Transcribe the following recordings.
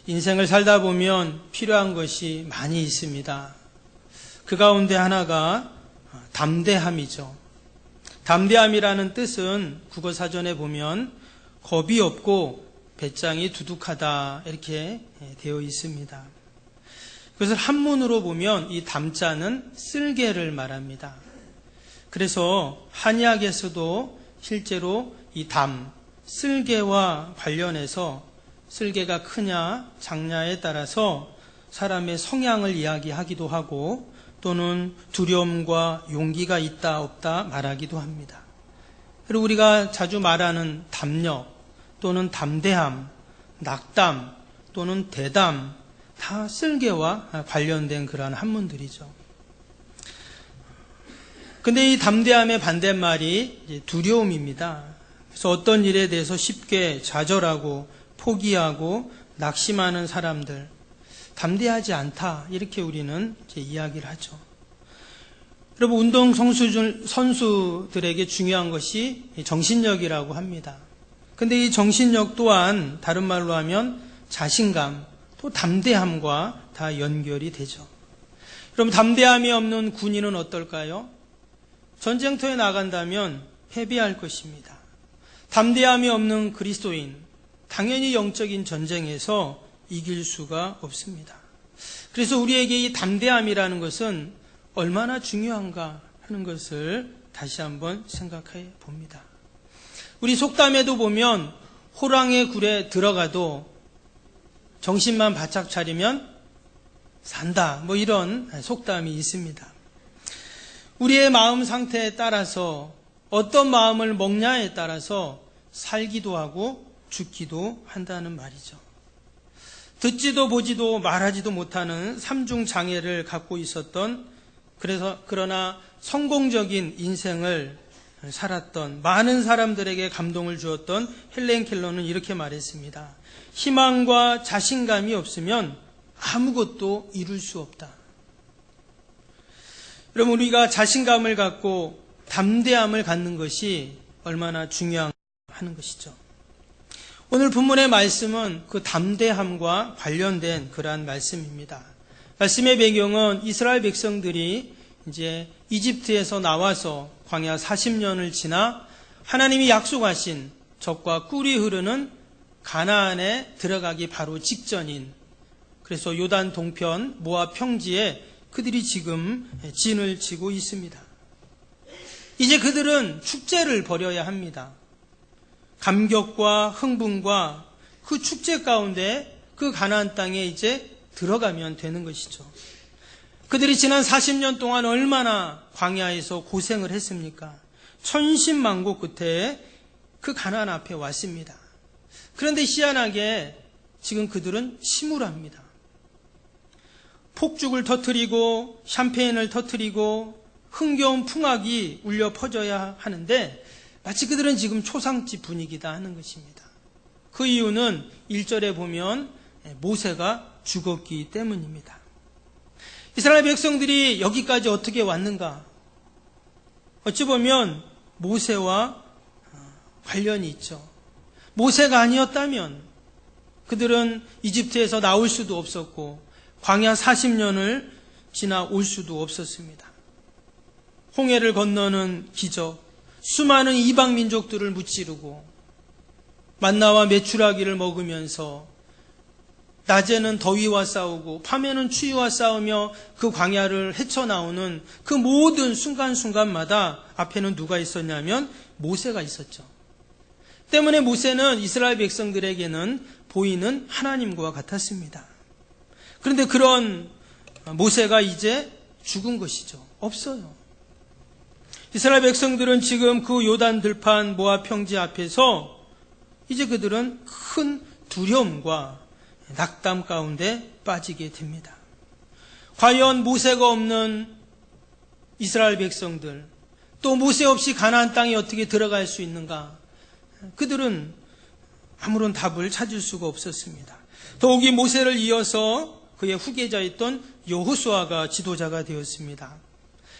인생을 살다 보면 필요한 것이 많이 있습니다. 그 가운데 하나가 담대함이죠. 담대함이라는 뜻은 국어사전에 보면 겁이 없고 배짱이 두둑하다 이렇게 되어 있습니다. 그것을 한문으로 보면 이 담자는 쓸개를 말합니다. 그래서 한의학에서도 실제로 이 쓸개와 관련해서 쓸개가 크냐 작냐에 따라서 사람의 성향을 이야기하기도 하고 또는 두려움과 용기가 있다 없다 말하기도 합니다. 그리고 우리가 자주 말하는 담력 또는 담대함, 낙담 또는 대담 다 쓸개와 관련된 그러한 한문들이죠. 근데 이 담대함의 반대말이 두려움입니다. 그래서 어떤 일에 대해서 쉽게 좌절하고 포기하고 낙심하는 사람들, 담대하지 않다 이렇게 우리는 이야기를 하죠. 여러분, 운동 선수들에게 중요한 것이 정신력이라고 합니다. 근데 이 정신력 또한 다른 말로 하면 자신감, 또 담대함과 다 연결이 되죠. 그럼 담대함이 없는 군인은 어떨까요? 전쟁터에 나간다면 패배할 것입니다. 담대함이 없는 그리스도인, 당연히 영적인 전쟁에서 이길 수가 없습니다. 그래서 우리에게 이 담대함이라는 것은 얼마나 중요한가 하는 것을 다시 한번 생각해 봅니다. 우리 속담에도 보면 호랑의 굴에 들어가도 정신만 바짝 차리면 산다, 이런 속담이 있습니다. 우리의 마음 상태에 따라서 어떤 마음을 먹냐에 따라서 살기도 하고 죽기도 한다는 말이죠. 듣지도 보지도 말하지도 못하는 삼중 장애를 갖고 있었던, 그러나 성공적인 인생을 살았던 많은 사람들에게 감동을 주었던 헬렌 켈러는 이렇게 말했습니다. 희망과 자신감이 없으면 아무것도 이룰 수 없다. 여러분, 우리가 자신감을 갖고 담대함을 갖는 것이 얼마나 중요한가 하는 것이죠. 오늘 본문의 말씀은 그 담대함과 관련된 그러한 말씀입니다. 말씀의 배경은 이스라엘 백성들이 이제 이집트에서 나와서 광야 40년을 지나 하나님이 약속하신 젖과 꿀이 흐르는 가나안에 들어가기 바로 직전인, 그래서 요단 동편 모압 평지에 그들이 지금 진을 치고 있습니다. 이제 그들은 축제를 벌여야 합니다. 감격과 흥분과 그 축제 가운데 그 가나안 땅에 이제 들어가면 되는 것이죠. 그들이 지난 40년 동안 얼마나 광야에서 고생을 했습니까? 천신만고 끝에 그 가나안 앞에 왔습니다. 그런데 희한하게 지금 그들은 침울합니다. 폭죽을 터뜨리고 샴페인을 터뜨리고 흥겨운 풍악이 울려 퍼져야 하는데 마치 그들은 지금 초상집 분위기다 하는 것입니다. 그 이유는 1절에 보면 모세가 죽었기 때문입니다. 이스라엘 백성들이 여기까지 어떻게 왔는가? 어찌 보면 모세와 관련이 있죠. 모세가 아니었다면 그들은 이집트에서 나올 수도 없었고 광야 40년을 지나 올 수도 없었습니다. 홍해를 건너는 기적, 수많은 이방 민족들을 무찌르고 만나와 메추라기를 먹으면서 낮에는 더위와 싸우고 밤에는 추위와 싸우며 그 광야를 헤쳐나오는 그 모든 순간순간마다 앞에는 누가 있었냐면 모세가 있었죠. 때문에 모세는 이스라엘 백성들에게는 보이는 하나님과 같았습니다. 그런데 그런 모세가 이제 죽은 것이죠. 없어요. 이스라엘 백성들은 지금 그 요단 들판 모압 평지 앞에서 이제 그들은 큰 두려움과 낙담 가운데 빠지게 됩니다. 과연 모세가 없는 이스라엘 백성들, 또 모세 없이 가나안 땅에 어떻게 들어갈 수 있는가? 그들은 아무런 답을 찾을 수가 없었습니다. 더욱이 모세를 이어서 그의 후계자였던 여호수아가 지도자가 되었습니다.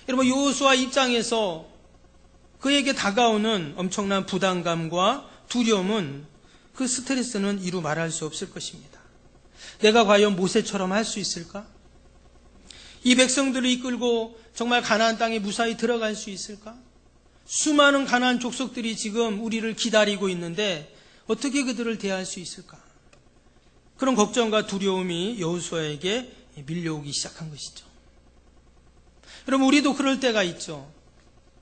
여러분, 여호수아 입장에서 그에게 다가오는 엄청난 부담감과 두려움은, 그 스트레스는 이루 말할 수 없을 것입니다. 내가 과연 모세처럼 할 수 있을까? 이 백성들을 이끌고 정말 가나안 땅에 무사히 들어갈 수 있을까? 수많은 가나안 족속들이 지금 우리를 기다리고 있는데 어떻게 그들을 대할 수 있을까? 그런 걱정과 두려움이 여호수아에게 밀려오기 시작한 것이죠. 여러분, 우리도 그럴 때가 있죠.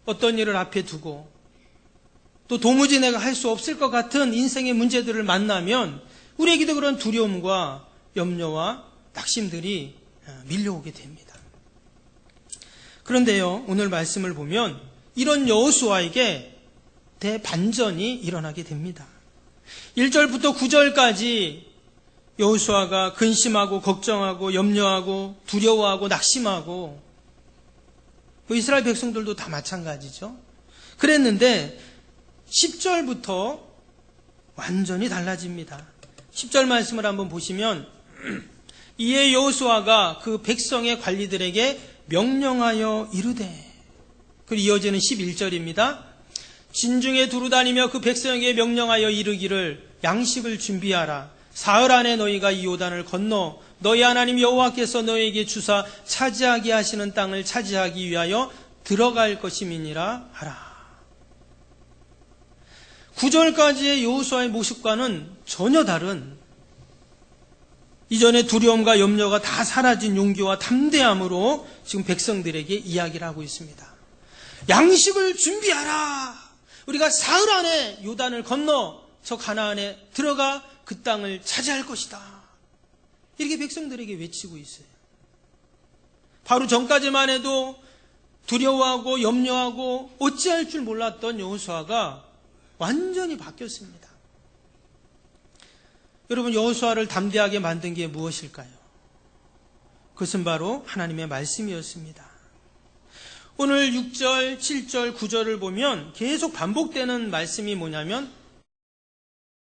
어떤 일을 앞에 두고 또 도무지 내가 할 수 없을 것 같은 인생의 문제들을 만나면 우리에게도 그런 두려움과 염려와 낙심들이 밀려오게 됩니다. 그런데요, 오늘 말씀을 보면 이런 여호수아에게 대반전이 일어나게 됩니다. 1절부터 9절까지 여호수아가 근심하고 걱정하고 염려하고 두려워하고 낙심하고 이스라엘 백성들도 다 마찬가지죠. 그랬는데 10절부터 완전히 달라집니다. 10절 말씀을 한번 보시면 이에 여호수아가 그 백성의 관리들에게 명령하여 이르되, 그리고 이어지는 11절입니다. 진중에 두루다니며 그 백성에게 명령하여 이르기를 양식을 준비하라. 사흘 안에 너희가 이 요단을 건너 너희 하나님 여호와께서 너희에게 주사 차지하게 하시는 땅을 차지하기 위하여 들어갈 것임이니라 하라. 9절까지의 여호수아의 모습과는 전혀 다른, 이전의 두려움과 염려가 다 사라진 용기와 담대함으로 지금 백성들에게 이야기를 하고 있습니다. 양식을 준비하라. 우리가 사흘 안에 요단을 건너 저 가나안에 들어가 그 땅을 차지할 것이다. 이렇게 백성들에게 외치고 있어요. 바로 전까지만 해도 두려워하고 염려하고 어찌할 줄 몰랐던 여호수아가 완전히 바뀌었습니다. 여러분, 여호수아를 담대하게 만든 게 무엇일까요? 그것은 바로 하나님의 말씀이었습니다. 오늘 6절, 7절, 9절을 보면 계속 반복되는 말씀이 뭐냐면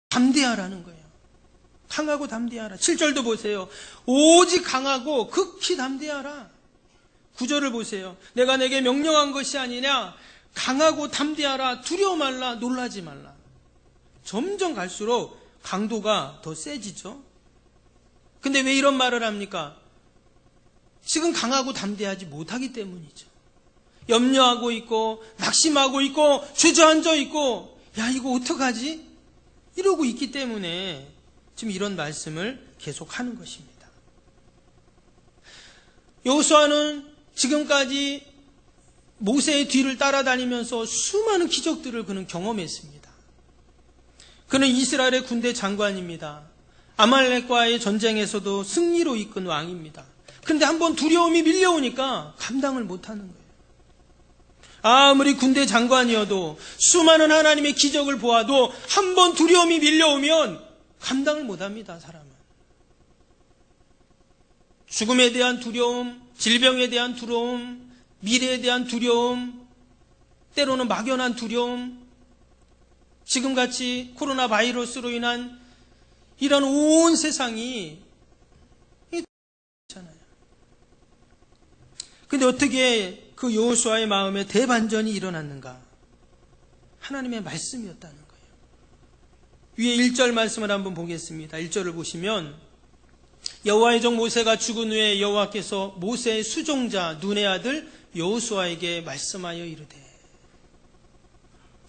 담대하라는 거예요. 강하고 담대하라. 7절도 보세요. 오직 강하고 극히 담대하라. 9절을 보세요. 내가 내게 명령한 것이 아니냐. 강하고 담대하라. 두려워 말라. 놀라지 말라. 점점 갈수록 강도가 더 세지죠. 근데 왜 이런 말을 합니까? 지금 강하고 담대하지 못하기 때문이죠. 염려하고 있고 낙심하고 있고 주저앉아 있고 야, 이거 어떡하지? 이러고 있기 때문에 지금 이런 말씀을 계속하는 것입니다. 여호수아는 지금까지 모세의 뒤를 따라다니면서 수많은 기적들을 그는 경험했습니다. 그는 이스라엘의 군대 장관입니다. 아말렉과의 전쟁에서도 승리로 이끈 왕입니다. 그런데 한번 두려움이 밀려오니까 감당을 못하는 거예요. 아무리 군대 장관이어도 수많은 하나님의 기적을 보아도 한번 두려움이 밀려오면 감당을 못합니다, 사람은. 죽음에 대한 두려움, 질병에 대한 두려움, 미래에 대한 두려움, 때로는 막연한 두려움, 지금같이 코로나 바이러스로 인한 이런 온 세상이 있잖아요. 근데 어떻게 그 여호수아의 마음에 대반전이 일어났는가? 하나님의 말씀이었다는 거예요. 위에 1절 말씀을 한번 보겠습니다. 1절을 보시면 여호와의 종 모세가 죽은 후에 여호와께서 모세의 수종자 눈의 아들 여호수아에게 말씀하여 이르되,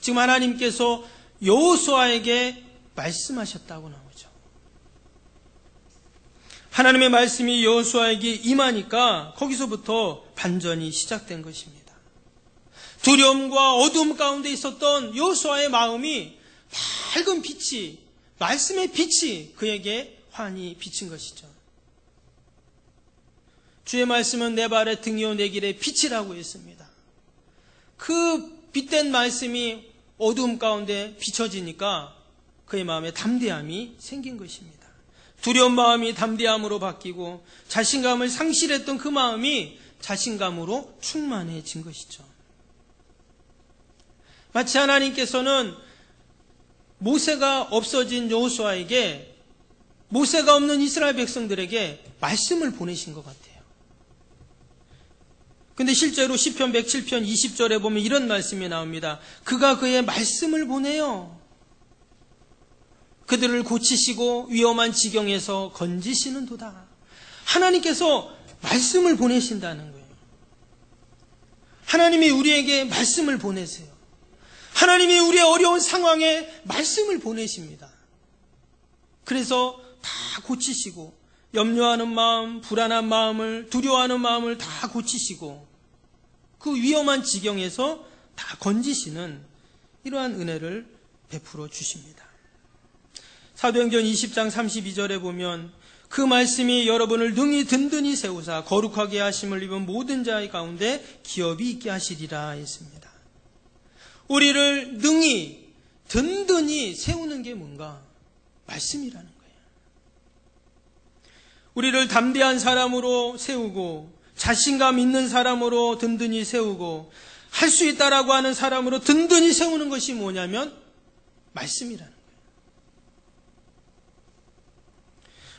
지금 하나님께서 여호수아에게 말씀하셨다고 나오죠. 하나님의 말씀이 여호수아에게 임하니까 거기서부터 반전이 시작된 것입니다. 두려움과 어두움 가운데 있었던 여호수아의 마음이 밝은 빛이, 말씀의 빛이 그에게 환히 비친 것이죠. 주의 말씀은 내 발의 등이요 내 길의 빛이라고 했습니다. 그 빛된 말씀이 어두움 가운데 비춰지니까 그의 마음에 담대함이 생긴 것입니다. 두려운 마음이 담대함으로 바뀌고 자신감을 상실했던 그 마음이 자신감으로 충만해진 것이죠. 마치 하나님께서는 모세가 없어진 여호수아에게, 모세가 없는 이스라엘 백성들에게 말씀을 보내신 것 같아요. 근데 실제로 시편 107편 20절에 보면 이런 말씀이 나옵니다. 그가 그의 말씀을 보내요. 그들을 고치시고 위험한 지경에서 건지시는도다. 하나님께서 말씀을 보내신다는 거예요. 하나님이 우리에게 말씀을 보내세요. 하나님이 우리의 어려운 상황에 말씀을 보내십니다. 그래서 다 고치시고 염려하는 마음, 불안한 마음을, 두려워하는 마음을 다 고치시고 그 위험한 지경에서 다 건지시는 이러한 은혜를 베풀어 주십니다. 사도행전 20장 32절에 보면 그 말씀이 여러분을 능히 든든히 세우사 거룩하게 하심을 입은 모든 자의 가운데 기업이 있게 하시리라 했습니다. 우리를 능히 든든히 세우는 게 뭔가? 말씀이라는 거예요. 우리를 담대한 사람으로 세우고 자신감 있는 사람으로 든든히 세우고 할 수 있다라고 하는 사람으로 든든히 세우는 것이 뭐냐면 말씀이라는 거예요.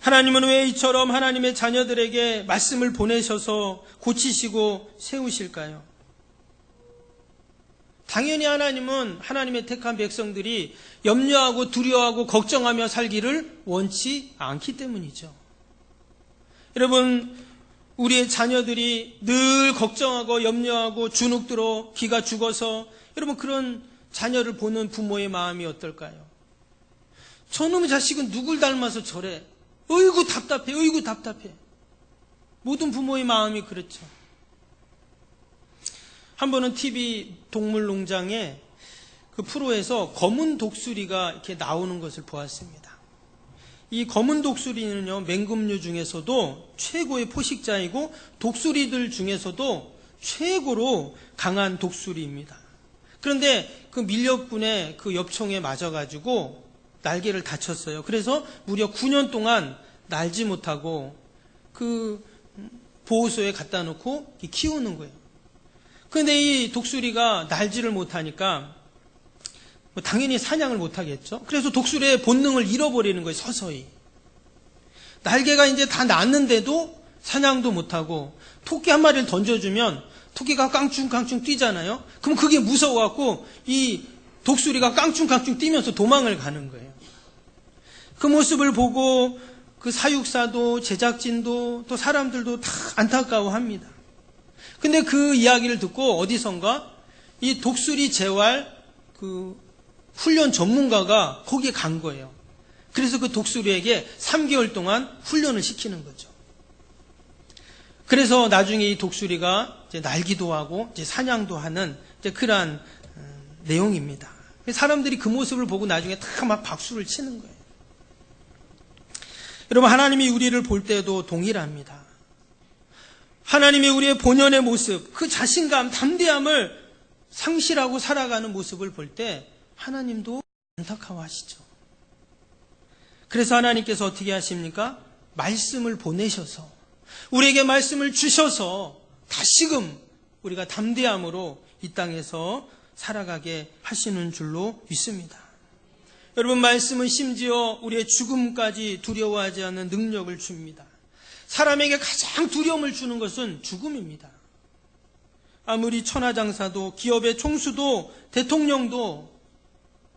하나님은 왜 이처럼 하나님의 자녀들에게 말씀을 보내셔서 고치시고 세우실까요? 당연히 하나님은 하나님의 택한 백성들이 염려하고 두려워하고 걱정하며 살기를 원치 않기 때문이죠. 여러분, 우리의 자녀들이 늘 걱정하고 염려하고 주눅들어 기가 죽어서 여러분 그런 자녀를 보는 부모의 마음이 어떨까요? 저놈의 자식은 누굴 닮아서 저래? 어이구 답답해, 어이구 답답해. 모든 부모의 마음이 그렇죠. 한 번은 TV 동물농장에 그 프로에서 검은 독수리가 이렇게 나오는 것을 보았습니다. 이 검은 독수리는요, 맹금류 중에서도 최고의 포식자이고 독수리들 중에서도 최고로 강한 독수리입니다. 그런데 그 밀렵꾼의 그 엽총에 맞아가지고 날개를 다쳤어요. 그래서 무려 9년 동안 날지 못하고 그 보호소에 갖다 놓고 키우는 거예요. 그런데 이 독수리가 날지를 못하니까 당연히 사냥을 못하겠죠. 그래서 독수리의 본능을 잃어버리는 거예요. 서서히. 날개가 이제 다 났는데도 사냥도 못하고 토끼 한 마리를 던져주면 토끼가 깡충깡충 뛰잖아요. 그럼 그게 무서워갖고 이 독수리가 깡충깡충 뛰면서 도망을 가는 거예요. 그 모습을 보고 그 사육사도 제작진도 또 사람들도 다 안타까워합니다. 근데 그 이야기를 듣고 어디선가 이 독수리 재활 그 훈련 전문가가 거기에 간 거예요. 그래서 그 독수리에게 3개월 동안 훈련을 시키는 거죠. 그래서 나중에 이 독수리가 이제 날기도 하고 이제 사냥도 하는 이제 그러한 내용입니다. 사람들이 그 모습을 보고 나중에 다 막 박수를 치는 거예요. 여러분, 하나님이 우리를 볼 때도 동일합니다. 하나님이 우리의 본연의 모습, 그 자신감, 담대함을 상실하고 살아가는 모습을 볼 때 하나님도 안타까워하시죠. 그래서 하나님께서 어떻게 하십니까? 말씀을 보내셔서 우리에게 말씀을 주셔서 다시금 우리가 담대함으로 이 땅에서 살아가게 하시는 줄로 믿습니다. 여러분, 말씀은 심지어 우리의 죽음까지 두려워하지 않는 능력을 줍니다. 사람에게 가장 두려움을 주는 것은 죽음입니다. 아무리 천하장사도 기업의 총수도 대통령도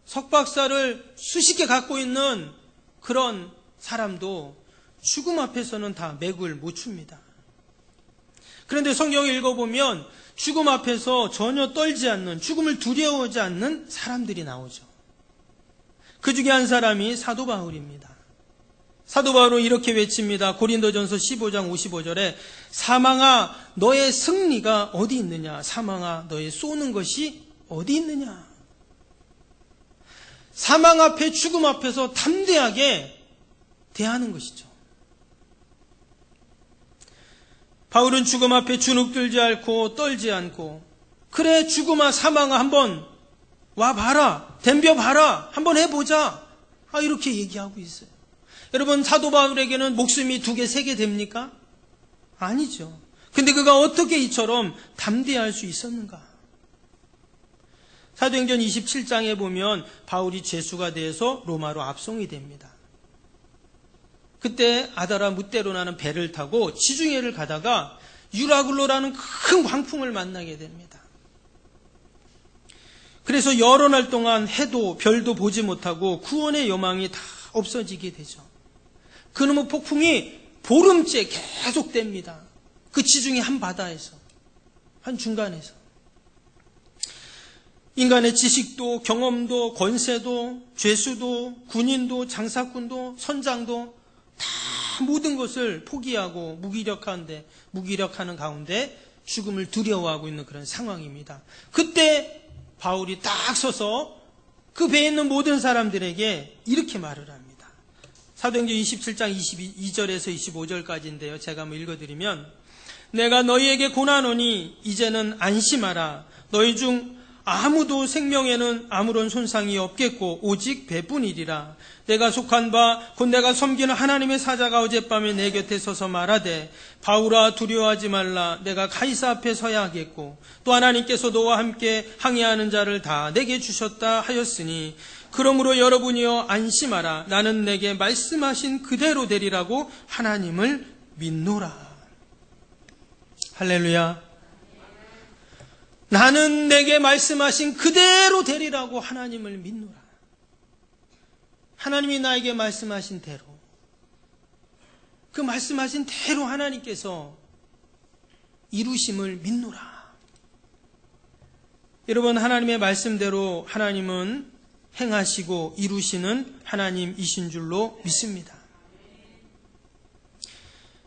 석박사를 수십 개 갖고 있는 그런 사람도 죽음 앞에서는 다 맥을 못 춥니다. 그런데 성경을 읽어보면 죽음 앞에서 전혀 떨지 않는, 죽음을 두려워하지 않는 사람들이 나오죠. 그 중에 한 사람이 사도 바울입니다. 사도 바울은 이렇게 외칩니다. 고린도전서 15장 55절에 사망아 너의 승리가 어디 있느냐? 사망아 너의 쏘는 것이 어디 있느냐? 사망 앞에 죽음 앞에서 담대하게 대하는 것이죠. 바울은 죽음 앞에 주눅들지 않고 떨지 않고 그래 죽음아 사망아 한번 와봐라, 덤벼봐라, 한번 해보자, 이렇게 얘기하고 있어요. 여러분, 사도 바울에게는 목숨이 2개, 3개 됩니까? 아니죠. 근데 그가 어떻게 이처럼 담대할 수 있었는가? 사도행전 27장에 보면 바울이 죄수가 돼서 로마로 압송이 됩니다. 그때 아다라 뭇대로라는 배를 타고 지중해를 가다가 유라굴로라는 큰 광풍을 만나게 됩니다. 그래서 여러 날 동안 해도 별도 보지 못하고 구원의 여망이 다 없어지게 되죠. 그놈의 폭풍이 보름째 계속됩니다. 그 지중해 한 바다에서, 한 중간에서. 인간의 지식도 경험도 권세도 죄수도 군인도 장사꾼도 선장도 다 모든 것을 포기하고 무기력하는 가운데 죽음을 두려워하고 있는 그런 상황입니다. 그때 바울이 딱 서서 그 배에 있는 모든 사람들에게 이렇게 말을 합니다. 사도행전 27장 22절에서 25절까지인데요. 제가 한번 읽어드리면, 내가 너희에게 고난하노니 이제는 안심하라. 너희 중 아무도 생명에는 아무런 손상이 없겠고 오직 배뿐이리라. 내가 속한 바 곧 내가 섬기는 하나님의 사자가 어젯밤에 내 곁에 서서 말하되, 바울아 두려워하지 말라. 내가 가이사 앞에 서야 하겠고 또 하나님께서 너와 함께 항해하는 자를 다 내게 주셨다 하였으니, 그러므로 여러분이여 안심하라. 나는 내게 말씀하신 그대로 되리라고 하나님을 믿노라. 할렐루야. 나는 내게 말씀하신 그대로 되리라고 하나님을 믿노라. 하나님이 나에게 말씀하신 대로, 그 말씀하신 대로 하나님께서 이루심을 믿노라. 여러분, 하나님의 말씀대로 하나님은 행하시고 이루시는 하나님이신 줄로 믿습니다.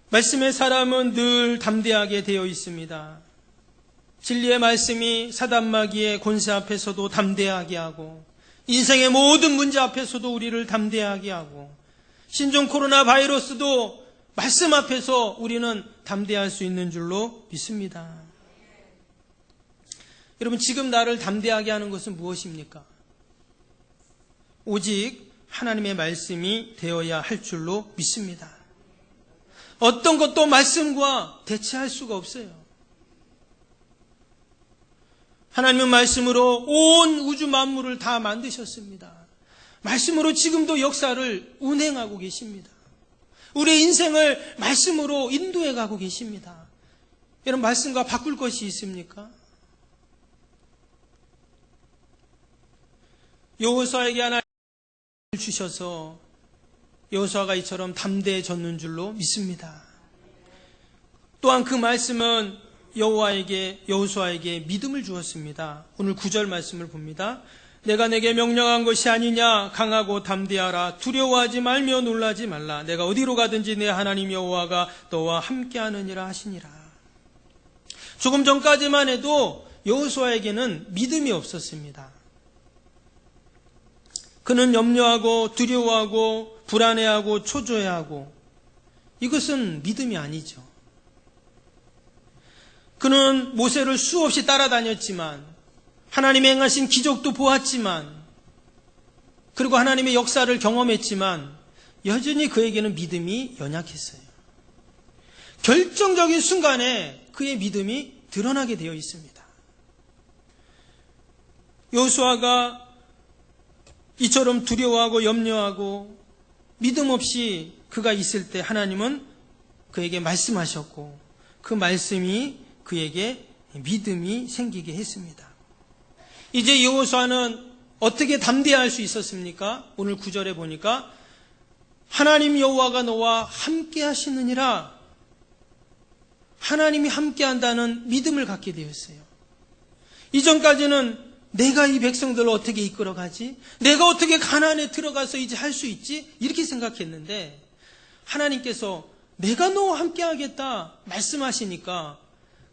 말씀의 사람은 늘 담대하게 되어 있습니다. 진리의 말씀이 사단마귀의 권세 앞에서도 담대하게 하고, 인생의 모든 문제 앞에서도 우리를 담대하게 하고, 신종 코로나 바이러스도 말씀 앞에서 우리는 담대할 수 있는 줄로 믿습니다. 여러분, 지금 나를 담대하게 하는 것은 무엇입니까? 오직 하나님의 말씀이 되어야 할 줄로 믿습니다. 어떤 것도 말씀과 대체할 수가 없어요. 하나님은 말씀으로 온 우주 만물을 다 만드셨습니다. 말씀으로 지금도 역사를 운행하고 계십니다. 우리의 인생을 말씀으로 인도해 가고 계십니다. 여러분, 말씀과 바꿀 것이 있습니까? 여호수아에게 하나님을 주셔서 여호수아가 이처럼 담대해졌는 줄로 믿습니다. 또한 그 말씀은 여호수아에게 믿음을 주었습니다. 오늘 9절 말씀을 봅니다. 내가 내게 명령한 것이 아니냐. 강하고 담대하라. 두려워하지 말며 놀라지 말라. 내가 어디로 가든지 내 하나님 여호와가 너와 함께하느니라 하시니라. 조금 전까지만 해도 여호수아에게는 믿음이 없었습니다. 그는 염려하고 두려워하고 불안해하고 초조해하고, 이것은 믿음이 아니죠. 그는 모세를 수없이 따라다녔지만, 하나님의 행하신 기적도 보았지만, 그리고 하나님의 역사를 경험했지만 여전히 그에게는 믿음이 연약했어요. 결정적인 순간에 그의 믿음이 드러나게 되어 있습니다. 여호수아가 이처럼 두려워하고 염려하고 믿음 없이 그가 있을 때 하나님은 그에게 말씀하셨고, 그 말씀이 그에게 믿음이 생기게 했습니다. 이제 여호수아는 어떻게 담대할 수 있었습니까? 오늘 9절에 보니까 하나님 여호와가 너와 함께 하시느니라. 하나님이 함께 한다는 믿음을 갖게 되었어요. 이전까지는 내가 이 백성들을 어떻게 이끌어가지? 내가 어떻게 가나안에 들어가서 이제 할 수 있지? 이렇게 생각했는데, 하나님께서 내가 너와 함께 하겠다 말씀하시니까,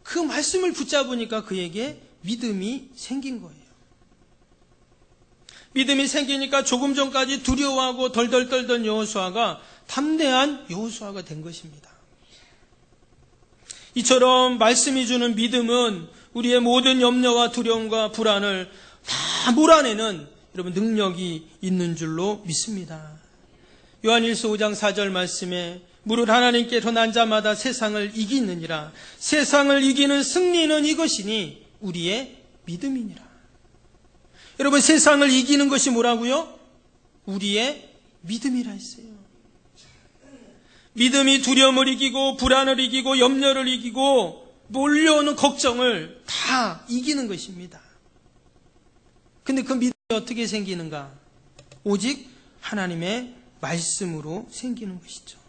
그 말씀을 붙잡으니까 그에게 믿음이 생긴 거예요. 믿음이 생기니까 조금 전까지 두려워하고 덜덜 떨던 여호수아가 담대한 여호수아가 된 것입니다. 이처럼 말씀이 주는 믿음은 우리의 모든 염려와 두려움과 불안을 다 몰아내는 여러분 능력이 있는 줄로 믿습니다. 요한일서 5장 4절 말씀에 무릇 하나님께서 난 자마다 세상을 이기느니라. 세상을 이기는 승리는 이것이니 우리의 믿음이니라. 여러분, 세상을 이기는 것이 뭐라고요? 우리의 믿음이라 했어요. 믿음이 두려움을 이기고 불안을 이기고 염려를 이기고 몰려오는 걱정을 다 이기는 것입니다. 근데 그 믿음이 어떻게 생기는가? 오직 하나님의 말씀으로 생기는 것이죠.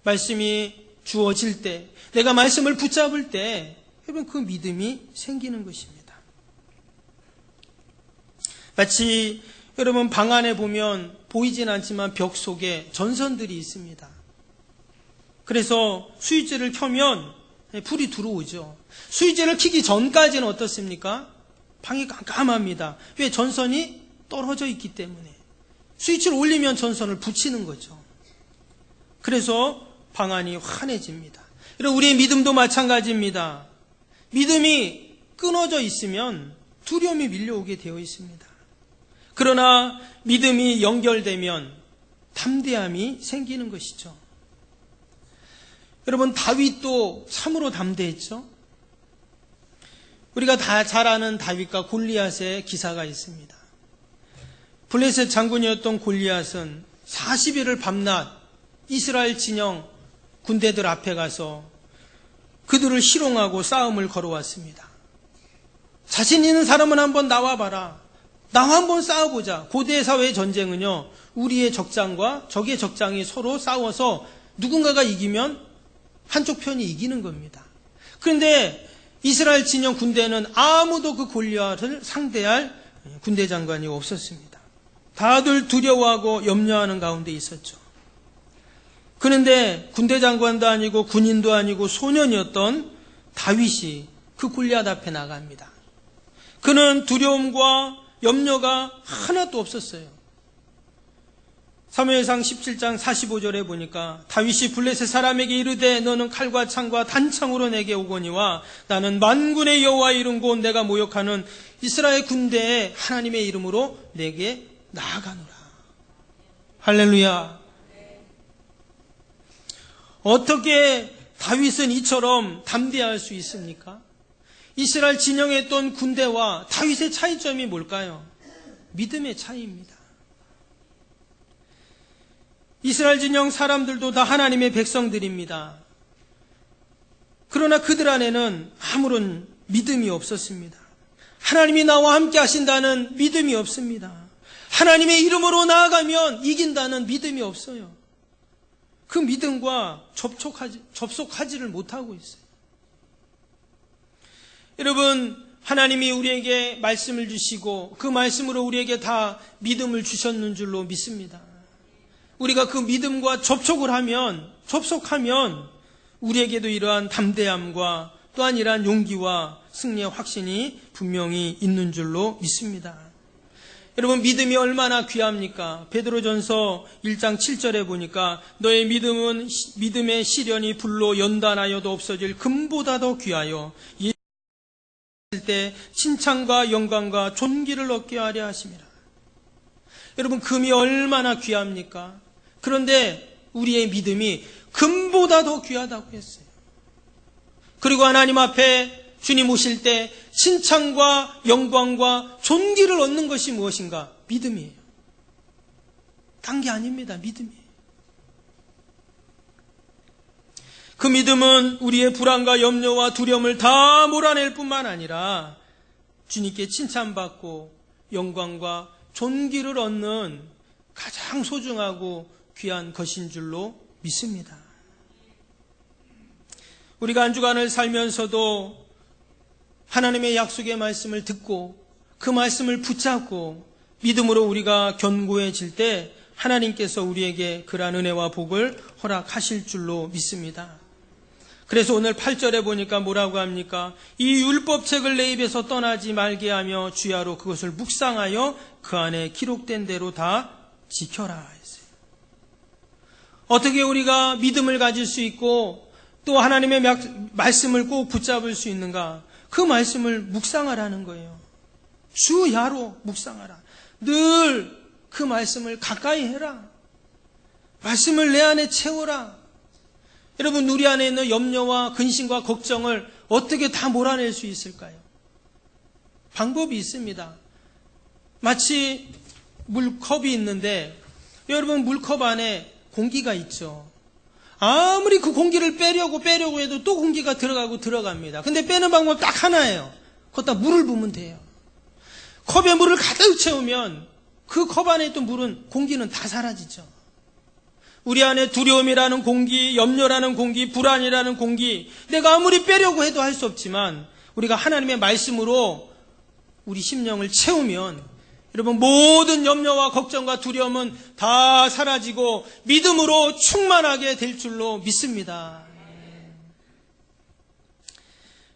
말씀이 주어질 때, 내가 말씀을 붙잡을 때 여러분 그 믿음이 생기는 것입니다. 마치 여러분 방 안에 보면 보이진 않지만 벽 속에 전선들이 있습니다. 그래서 스위치를 켜면 불이 들어오죠. 스위치를 켜기 전까지는 어떻습니까? 방이 깜깜합니다. 왜? 전선이 떨어져 있기 때문에. 스위치를 올리면 전선을 붙이는 거죠. 그래서 방 안이 환해집니다. 여러분 우리의 믿음도 마찬가지입니다. 믿음이 끊어져 있으면 두려움이 밀려오게 되어 있습니다. 그러나 믿음이 연결되면 담대함이 생기는 것이죠. 여러분 다윗도 참으로 담대했죠. 우리가 다 잘 아는 다윗과 골리앗의 기사가 있습니다. 블레셋 장군이었던 골리앗은 40일을 밤낮 이스라엘 진영 군대들 앞에 가서 그들을 희롱하고 싸움을 걸어왔습니다. 자신 있는 사람은 한번 나와봐라. 나와 한번 싸워보자. 고대 사회의 전쟁은요, 우리의 적장과 적의 적장이 서로 싸워서 누군가가 이기면 한쪽 편이 이기는 겁니다. 그런데 이스라엘 진영 군대는 아무도 그 골리앗을 상대할 군대 장관이 없었습니다. 다들 두려워하고 염려하는 가운데 있었죠. 그런데 군대 장관도 아니고 군인도 아니고 소년이었던 다윗이 그 골리앗 앞에 나갑니다. 그는 두려움과 염려가 하나도 없었어요. 사무엘상 17장 45절에 보니까 다윗이 블레셋 사람에게 이르되 너는 칼과 창과 단창으로 내게 오거니와 나는 만군의 여호와의 이름 곧 내가 모욕하는 이스라엘 군대의 하나님의 이름으로 내게 나아가노라. 할렐루야. 어떻게 다윗은 이처럼 담대할 수 있습니까? 이스라엘 진영에 있던 군대와 다윗의 차이점이 뭘까요? 믿음의 차이입니다. 이스라엘 진영 사람들도 다 하나님의 백성들입니다. 그러나 그들 안에는 아무런 믿음이 없었습니다. 하나님이 나와 함께 하신다는 믿음이 없습니다. 하나님의 이름으로 나아가면 이긴다는 믿음이 없어요. 그 믿음과 접속하지를 못하고 있어요. 여러분, 하나님이 우리에게 말씀을 주시고 그 말씀으로 우리에게 다 믿음을 주셨는 줄로 믿습니다. 우리가 그 믿음과 접속하면 우리에게도 이러한 담대함과 또한 이러한 용기와 승리의 확신이 분명히 있는 줄로 믿습니다. 여러분, 믿음이 얼마나 귀합니까? 베드로전서 1장 7절에 보니까 너의 믿음은 믿음의 시련이 불로 연단하여도 없어질 금보다 더 귀하여 때 칭찬과 영광과 존귀를 얻게 하려 하심이라. 여러분, 금이 얼마나 귀합니까? 그런데 우리의 믿음이 금보다 더 귀하다고 했어요. 그리고 하나님 앞에 주님 오실 때 칭찬과 영광과 존귀를 얻는 것이 무엇인가? 믿음이에요. 딴 게 아닙니다. 믿음이에요. 그 믿음은 우리의 불안과 염려와 두려움을 다 몰아낼 뿐만 아니라 주님께 칭찬받고 영광과 존귀를 얻는 가장 소중하고 귀한 것인 줄로 믿습니다. 우리가 한 주간을 살면서도 하나님의 약속의 말씀을 듣고 그 말씀을 붙잡고 믿음으로 우리가 견고해질 때 하나님께서 우리에게 그러한 은혜와 복을 허락하실 줄로 믿습니다. 그래서 오늘 8절에 보니까 뭐라고 합니까? 이 율법책을 내 입에서 떠나지 말게 하며 주야로 그것을 묵상하여 그 안에 기록된 대로 다 지켜라 했어요. 어떻게 우리가 믿음을 가질 수 있고 또 하나님의 말씀을 꼭 붙잡을 수 있는가? 그 말씀을 묵상하라는 거예요. 주야로 묵상하라. 늘 그 말씀을 가까이 해라. 말씀을 내 안에 채워라. 여러분, 우리 안에 있는 염려와 근심과 걱정을 어떻게 다 몰아낼 수 있을까요? 방법이 있습니다. 마치 물컵이 있는데 여러분, 물컵 안에 공기가 있죠. 아무리 그 공기를 빼려고 해도 또 공기가 들어갑니다. 근데 빼는 방법 딱 하나예요. 거기다 물을 부으면 돼요. 컵에 물을 가득 채우면 그 컵 안에 있던 공기는 다 사라지죠. 우리 안에 두려움이라는 공기, 염려라는 공기, 불안이라는 공기, 내가 아무리 빼려고 해도 할 수 없지만 우리가 하나님의 말씀으로 우리 심령을 채우면 여러분 모든 염려와 걱정과 두려움은 다 사라지고 믿음으로 충만하게 될 줄로 믿습니다.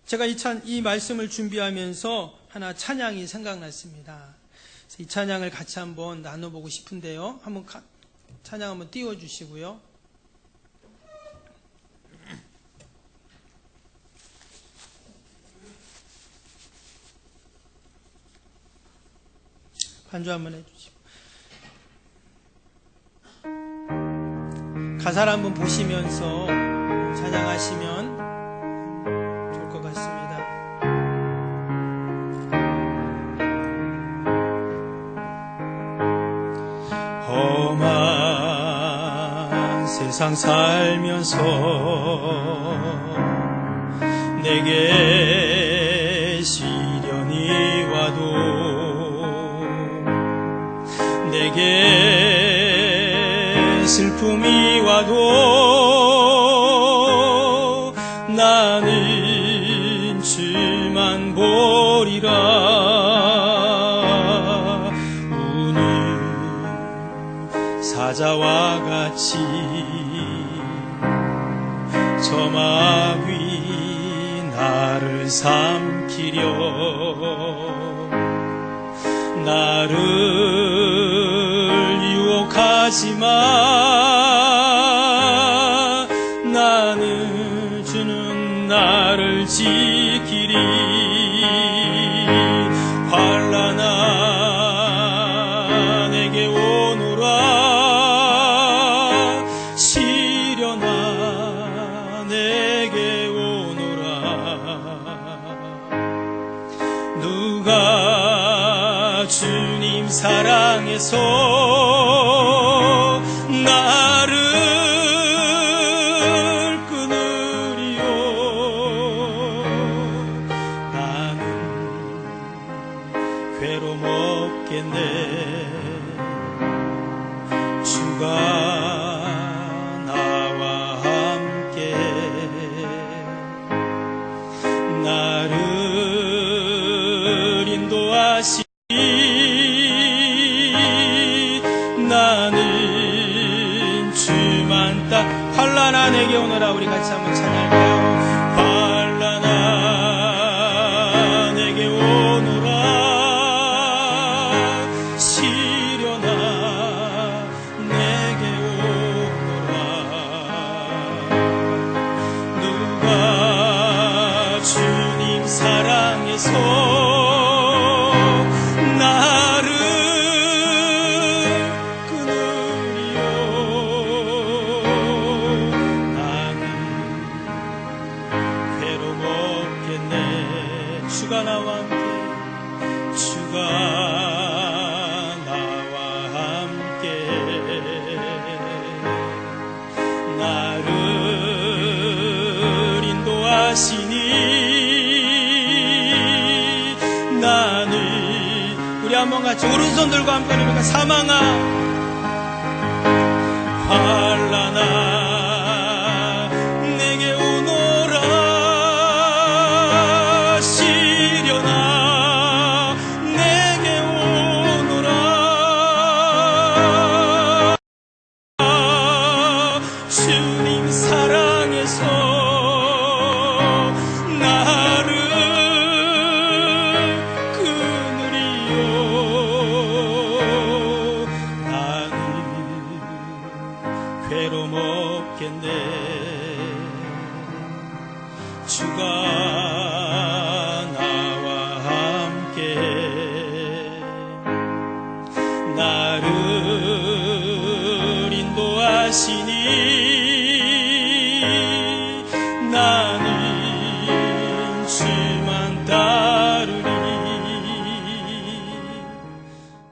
제가 이 말씀을 준비하면서 하나 찬양이 생각났습니다. 이 찬양을 같이 한번 나눠보고 싶은데요. 한번 찬양 한번 띄워주시고요. 반주 한번 해주시고. 가사를 한번 보시면서 찬양하시면 좋을 것 같습니다. 험한 세상 살면서 내게 시련이 와도 내게 슬픔이 와도 나는 주만 보리라. 오늘 사자와 같이 저 마귀 나를 삼키려 나를 유혹하지마. 나는 주는 나를 지키리. 환난아 내게 오노라. 시련아 내게 오노라. 누가 주님 사랑해서 나를 끊으리요. 나는 괴로움 없겠네. 주가 나와 함께 나를 인도하시. 나는 주만 딱. 환난아 내게 오너라. 우리 같이 한번 찬양해요. 환난아 내게 오너라. 시련아 내게 오너라. 누가 주님 사랑해서 주가 나와 함께 주가 나와 함께 나를 인도하시니 나는 우리 한번 같이 오른손 들고 함께 부르니까 사망아 환난아 주님 사랑해서 나를 끊으리요. 나는 괴로움 없겠네. 주가 나와 함께 나를 인도하시니